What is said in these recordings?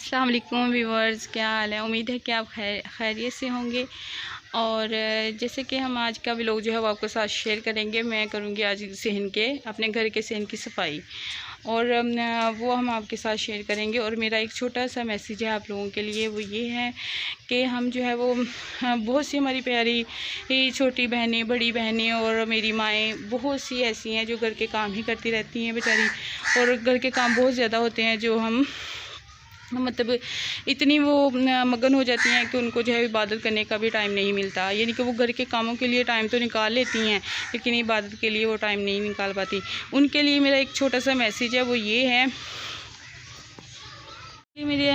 अस्सलाम वालेकुम व्यूअर्स, क्या हाल है। उम्मीद है कि आप खैरियत से होंगे। और जैसे कि हम आज का व्लॉग जो है वो आपके साथ शेयर करेंगे। मैं करूँगी आज सहन के अपने घर के सहन की सफाई, और वो हम आपके साथ शेयर करेंगे। और मेरा एक छोटा सा मैसेज है आप लोगों के लिए, वो ये है कि हम जो है वो बहुत सी हमारी प्यारी छोटी बहनें, बड़ी बहनें और मेरी माएँ बहुत सी ऐसी हैं जो घर के काम ही करती रहती हैं बेचारी। और घर के काम बहुत ज़्यादा होते हैं जो हम मतलब इतनी वो मगन हो जाती हैं कि उनको जो है इबादत करने का भी टाइम नहीं मिलता। यानी कि वो घर के कामों के लिए टाइम तो निकाल लेती हैं, लेकिन इबादत के लिए वो टाइम नहीं निकाल पाती। उनके लिए मेरा एक छोटा सा मैसेज है, वो ये है कि मेरे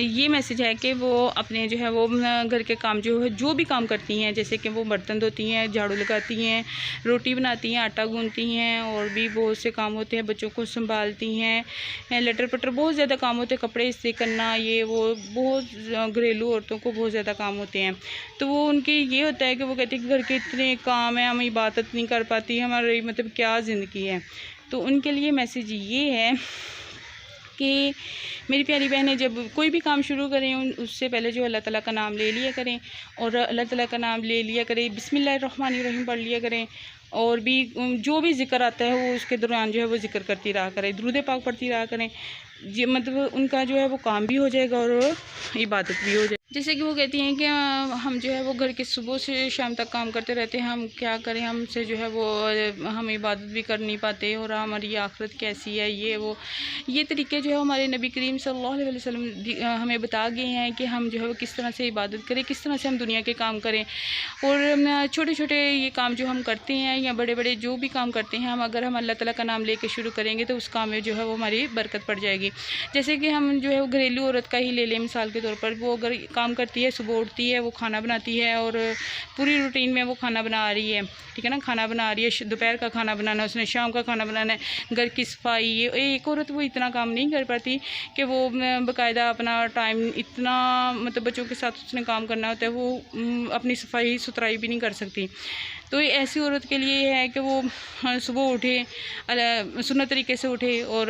ये मैसेज है कि वो अपने जो है वो घर के काम जो भी काम करती हैं, जैसे कि वो बर्तन धोती हैं, झाड़ू लगाती हैं, रोटी बनाती हैं, आटा गूंथती हैं, और भी बहुत से काम होते हैं, बच्चों को संभालती हैं, लटर पटर बहुत ज़्यादा काम होते हैं, कपड़े इस्त्री करना, ये वो बहुत घरेलू औरतों को बहुत ज़्यादा काम होते हैं। तो वो उनकी ये होता है कि वो कहती है कि घर के इतने काम हैं, हम इबादत नहीं कर पाती, हमारी मतलब क्या ज़िंदगी है। तो उनके लिए मैसेज ये है कि मेरी प्यारी बहनें जब कोई भी काम शुरू करें उससे पहले जो अल्लाह ताला का नाम ले लिया करें, और अल्लाह ताला का नाम ले लिया करें, बिस्मिल्लाहिर्रहमानिर्रहीम पढ़ लिया करें, और भी जो भी ज़िक्र आता है वो उसके दौरान जो है वो ज़िक्र करती रहा करें, दुरूद पाक पढ़ती रहा करें। ये मतलब उनका जो है वो काम भी हो जाएगा और इबादत भी हो जाएगी। जैसे कि वो कहती हैं कि हम जो है वो घर के सुबह से शाम तक काम करते रहते हैं, हम क्या करें, हमसे जो है वो हम इबादत भी कर नहीं पाते, और हमारी आखिरत कैसी है, ये तरीके जो है हमारे नबी करीम सल्लल्लाहु अलैहि वसल्लम हमें बता गए हैं कि हम जो है वो किस तरह से इबादत करें, किस तरह से हम दुनिया के काम करें। और छोटे छोटे ये काम जो हम करते हैं या बड़े बड़े जो भी काम करते हैं, अगर हम अल्लाह ताला का नाम लेके शुरू करेंगे तो उस काम में जो है वो हमारी बरकत पड़ जाएगी। जैसे कि हम जो है वो घरेलू औरत का ही ले लें मिसाल के तौर पर, वो अगर काम करती है, सुबह उठती है, वो खाना बनाती है, और पूरी रूटीन में वो खाना बना रही है, ठीक है ना, खाना बना रही है, दोपहर का खाना बनाना है उसने, शाम का खाना बनाना है, घर की सफाई, ये एक औरत वो इतना काम नहीं कर पाती कि वो बाकायदा अपना टाइम इतना मतलब बच्चों के साथ उसने काम करना होता है, वो अपनी सफाई सुथराई भी नहीं कर सकती। तो ऐसी औरत के लिए है कि वो सुबह उठे, सुन्नत तरीके से उठे, और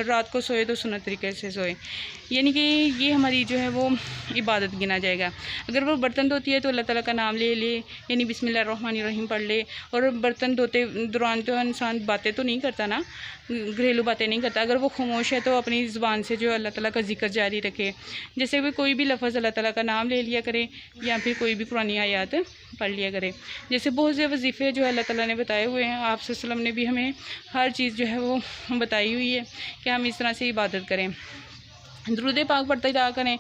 रात को सोए तो सुन्नत तरीके से सोए, यानी कि ये हमारी जो है वो इबादत गिना जाएगा। अगर वो बर्तन धोती है तो अल्लाह ताला का नाम ले ले, यानी बिस्मिल्लाहिर्रहमानिर्रहीम पढ़ ले। और बर्तन धोते दौरान तो इंसान बातें तो नहीं करता ना, घरेलू बातें नहीं करता। अगर वो खामोश है तो अपनी ज़ुबान से जो अल्लाह ताला का जिक्र जारी रखे, जैसे भी कोई भी लफ्ज़ अल्लाह ताला का नाम ले लिया करे, या फिर कोई भी कुरानी आयत पढ़ लिया करे। जैसे बहुत से वजीफ़े जो अल्लाह ताला ने बताए हुए हैं, आप सल्लल्लाहु अलैहि वसल्लम ने भी हमें हर चीज़ जो है वो बताई हुई है कि हम इस तरह से इबादत करें। दुरूद पाक पढ़ते रहा करें।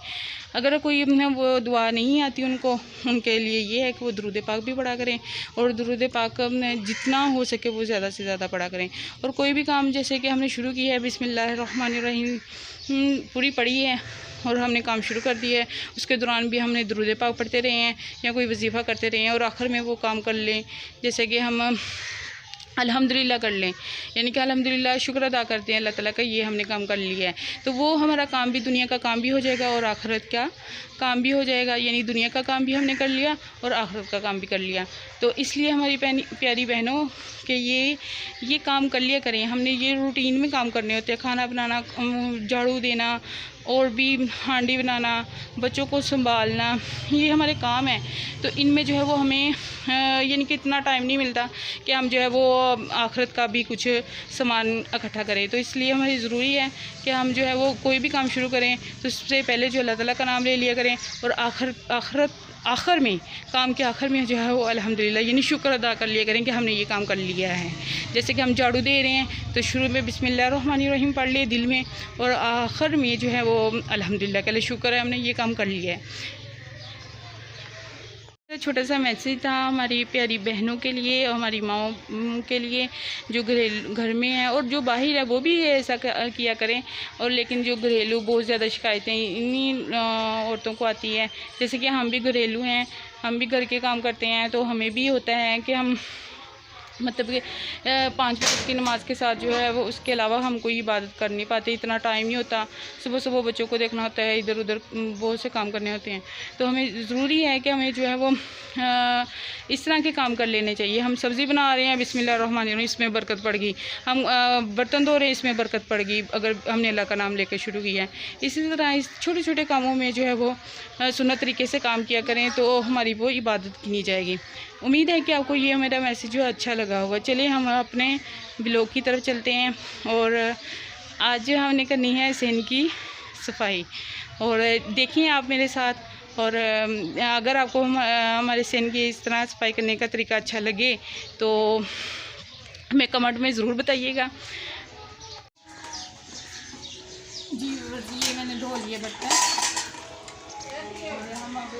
अगर कोई वो दुआ नहीं आती उनको, उनके लिए ये है कि वो दुरूद पाक भी पढ़ा करें, और दुरूद पाक जितना हो सके वो ज़्यादा से ज़्यादा पढ़ा करें। और कोई भी काम जैसे कि हमने शुरू किया है, बिस्मिल्लाहिर्रहमानिर्रहीम पूरी पढ़ी है और हमने काम शुरू कर दिया है, उसके दौरान भी हमने दुरूद पाक पढ़ते रहे हैं या कोई वजीफ़ा करते रहे हैं, और आखिर में वो काम कर लें, जैसे कि हम अल्हम्दुलिल्लाह कर लें, यानी कि अल्हम्दुलिल्लाह शुक्र अदा करते हैं अल्लाह ताला का, ये हमने काम कर लिया है। तो वो हमारा काम भी दुनिया का काम भी हो जाएगा और आखिरत का काम भी हो जाएगा, यानी दुनिया का काम भी हमने कर लिया और आखिरत का काम भी कर लिया। तो इसलिए हमारी प्यारी बहनों कि ये काम कर लिया करें। हमने ये रूटीन में काम करने होते हैं, खाना बनाना, झाड़ू देना, और भी हांडी बनाना, बच्चों को संभालना, ये हमारे काम है। तो इनमें जो है वो हमें यानी कि इतना टाइम नहीं मिलता कि हम जो है वो आखिरत का भी कुछ सामान इकट्ठा करें। तो इसलिए हमारी ज़रूरी है कि हम जो है वो कोई भी काम शुरू करें तो उससे पहले जो अल्लाह ताला का नाम ले लिया करें, और आखिर में काम के आखिर में जो है वो अल्हम्दुलिल्लाह यानी शुक्र अदा कर लिया करें कि हमने ये काम कर लिया है। जैसे कि हम झाड़ू दे रहे हैं तो शुरू में बिस्मिल्लाहिर्रहमानिर्रहीम पढ़ लिए दिल में, और आखिर में जो है वो अल्हम्दुलिल्लाह के लिए शुक्र है हमने ये काम कर लिया है। छोटा सा मैसेज था हमारी प्यारी बहनों के लिए और हमारी माँओं के लिए जो घर में है, और जो बाहर है वो भी ऐसा किया करें। और लेकिन जो घरेलू बहुत ज़्यादा शिकायतें इन्हीं औरतों को आती है, जैसे कि हम भी घरेलू हैं, हम भी घर के काम करते हैं, तो हमें भी होता है कि हम मतलब कि 5 वक़्त की नमाज़ के साथ जो है वो उसके अलावा हम कोई इबादत कर नहीं पाते, इतना टाइम नहीं होता। सुबह सुबह बच्चों को देखना होता है, इधर उधर बहुत से काम करने होते हैं। तो हमें ज़रूरी है कि हमें जो है वो इस तरह के काम कर लेने चाहिए। हम सब्ज़ी बना रहे हैं, बिस्मिल्लाहिर्रहमानिर्रहीम, इसमें बरकत पड़ गई। हम बर्तन धो रहे हैं, इसमें बरकत पड़ गई अगर हमने अल्लाह का नाम लेकर शुरू किया है। इसी तरह इस छोटे छोटे कामों में जो है वो सुन्नत तरीके से काम किया करें तो हमारी वो इबादत गिनी जाएगी। उम्मीद है कि आपको ये मेरा मैसेज जो अच्छा लगा होगा। चलिए हम अपने ब्लॉग की तरफ चलते हैं और आज हमने करनी है सहन की सफाई और देखिए आप मेरे साथ। और अगर आपको हमारे सहन की इस तरह सफाई करने का तरीका अच्छा लगे तो हमें कमेंट में ज़रूर बताइएगा। जी ये मैंने धो लिए बर्तन और हम अब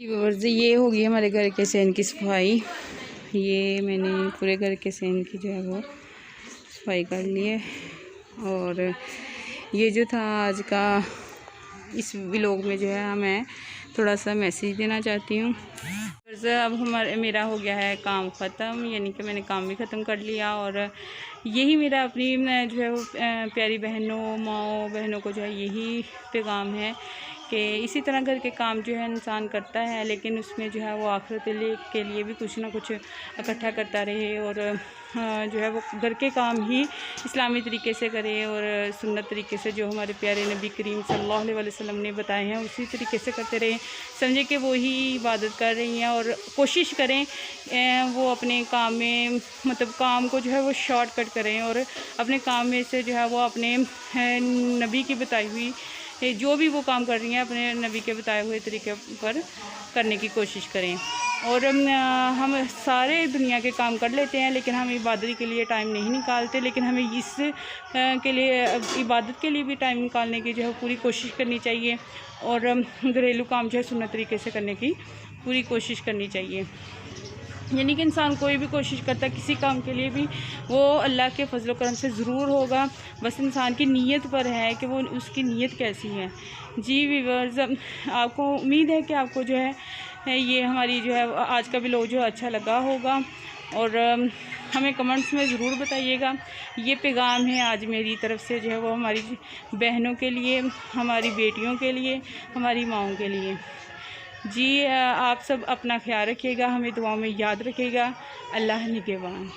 व्यूअर्स, ये होगी हमारे घर के सैन की सफाई। ये मैंने पूरे घर के सैन की जो है वो सफाई कर ली है। और ये जो था आज का, इस व्लॉग में जो है मैं थोड़ा सा मैसेज देना चाहती हूँ। अब मेरा हो गया है काम ख़त्म, यानी कि मैंने काम भी ख़त्म कर लिया। और यही मेरा अपनी जो है वो प्यारी बहनों, माओ बहनों को जो है यही पैगाम है कि इसी तरह घर के काम जो है इंसान करता है, लेकिन उसमें जो है वो आखिरत के लिए भी कुछ ना कुछ इकट्ठा करता रहे। और जो है वो घर के काम ही इस्लामी तरीके से करे और सुन्नत तरीके से जो हमारे प्यारे नबी करीम सल्लल्लाहु अलैहि वसल्लम ने बताए हैं उसी तरीके से करते रहें। समझे कि वो ही इबादत कर रही हैं और कोशिश करें वो अपने काम में, मतलब काम को जो है वो शॉर्टकट करें और अपने काम में से जो है वो अपने नबी की बताई हुई जो भी वो काम कर रही हैं अपने नबी के बताए हुए तरीके पर करने की कोशिश करें। और हम सारे दुनिया के काम कर लेते हैं, लेकिन हम इबादत के लिए टाइम नहीं निकालते। लेकिन हमें इस के लिए, इबादत के लिए भी टाइम निकालने की जो है पूरी कोशिश करनी चाहिए और घरेलू काम जो है सुन्नत तरीके से करने की पूरी कोशिश करनी चाहिए। यानी कि इंसान कोई भी कोशिश करता है किसी काम के लिए भी, वो अल्लाह के फजल करम से ज़रूर होगा। बस इंसान की नीयत पर है कि वो उसकी नीयत कैसी है। जी व्यूअर्स, आपको उम्मीद है कि आपको जो है ये हमारी जो है आज का व्लॉग जो अच्छा लगा होगा और हमें कमेंट्स में ज़रूर बताइएगा। ये पैगाम है आज मेरी तरफ से जो है वो हमारी बहनों के लिए, हमारी बेटियों के लिए, हमारी माँओं के लिए। जी आप सब अपना ख्याल रखिएगा, हमें दुआओं में याद रखिएगा। अल्लाह निगहबान।